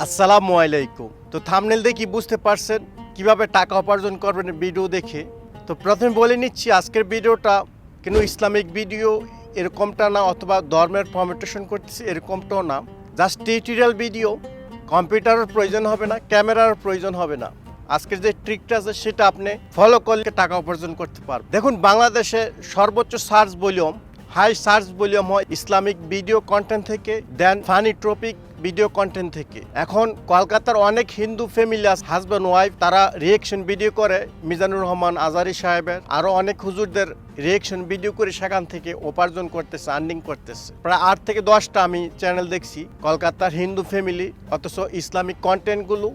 আসসালামু আলাইকুম। তো থাম্বনেল দেখে বুঝতে পারছেন কিভাবে টাকা উপার্জন করবেন ভিডিও দেখে। তো প্রথমে বলে নিচ্ছি আজকের ভিডিওটা কোনো ইসলামিক ভিডিও এরকমটা না, অথবা ধর্মের প্রমোটেশন করতেছি এরকমটাও না। জাস্ট টিউটোরিয়াল ভিডিও, কম্পিউটারের প্রয়োজন হবে না, ক্যামেরার প্রয়োজন হবে না। আজকের যে ট্রিকটা আছে সেটা আপনি ফলো করলে টাকা উপার্জন করতে পারবেন। দেখুন, বাংলাদেশে সর্বোচ্চ search volume, high search volume হয় ইসলামিক ভিডিও কন্টেন্ট থেকে, then funny topic video content থেকে। এখন কলকাতার অনেক হিন্দু ফ্যামিলি আছে, হাজব্যান্ড ওয়াইফ, তারা রিয়েকশন ভিডিও করে মিজানুর রহমান আজারি সাহেবের, আরো অনেক হুজুরদের রিয়েকশন ভিডিও করে সেখান থেকে উপার্জন করতেছে, আর্নিং করতেছে। প্রায় 8 থেকে 10টা আমি চ্যানেল দেখছি কলকাতার হিন্দু ফ্যামিলি, অথচ ইসলামিক কন্টেন্টগুলো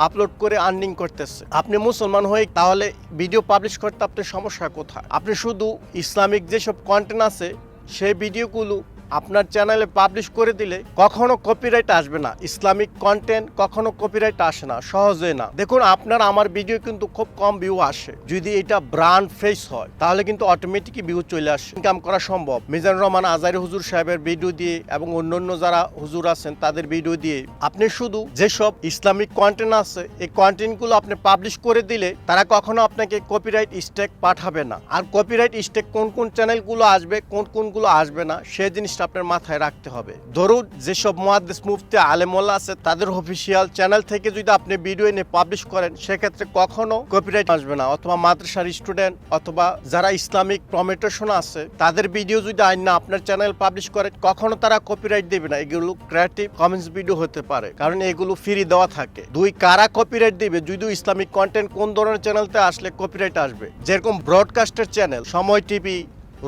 আপলোড করে আর্নিং করতেছে। আপনি মুসলমান হয়ে তাহলে ভিডিও পাবলিশ করতে আপনার সমস্যা কোথায়? আপনি শুধু ইসলামিক যেসব কন্টেন্ট আছে সেই ভিডিওগুলো আপনার চ্যানেলে পাবলিশ করে দিলে কখনো কপিরাইট আসবে না। ইসলামিক কন্টেন্ট কখনো কপিরাইট আসে না, সহজে না। দেখুন, আপনার আমার ভিডিও কিন্তু খুব কম ভিউ আসে। যদি এটা ব্র্যান্ড ফেস হয় তাহলে কিন্তু অটোমেটিকই ভিউ চলে আসে, ইনকাম করা সম্ভব। মিজানুর রহমান আজারি হুজুর সাহেবের ভিডিও দিয়ে এবং অন্যান্য যারা হুজুর আছেন তাদের ভিডিও দিয়ে আপনি শুধু যেসব ইসলামিক কন্টেন্ট আছে এই কন্টেন্টগুলো আপনি পাবলিশ করে দিলে তারা কখনো আপনাকে কপিরাইট স্ট্রাইক পাঠাবে না। আর কপিরাইট স্ট্রাইক কোন কোন চ্যানেলগুলো আসবে, কোন কোনগুলো আসবে না, সেই জিনিসটা আপনার মাথায় রাখতে হবে। ধরুন, যেসব মুহাদ্দিস মুফতি আলেমুল্লাহ আছে তাদের অফিসিয়াল চ্যানেল থেকে যদি আপনি ভিডিও এনে পাবলিশ করেন সেক্ষেত্রে কখনো কপিরাইট আসবে না। অথবা মাদ্রাসার স্টুডেন্ট অথবা যারা ইসলামিক প্রমোটেশন আছে তাদের ভিডিও যদি আইন না আপনার চ্যানেল পাবলিশ করেন কখনো তারা কপিরাইট দেবে না। এগুলো ক্রিয়েটিভ কমেন্টস ভিডিও হতে পারে, কারণ এগুলো ফ্রি দেওয়া থাকে। দুই, কারা কপিরাইট দিবে? যদিও ইসলামিক কন্টেন্ট কোন ধরনের চ্যানেলতে আসলে কপিরাইট আসবে, যেরকম ব্রডকাস্টের চ্যানেল সময় টিভি,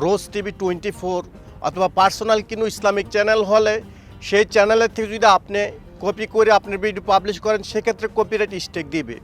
রোজ টিভি 24, অথবা পার্সোনাল কোনো ইসলামিক চ্যানেল হলে সেই চ্যানেলের থেকে যদি আপনি কপি করে আপনার ভিডিও পাবলিশ করেন সেক্ষেত্রে কপিরাইট স্ট্রাইক দিবে।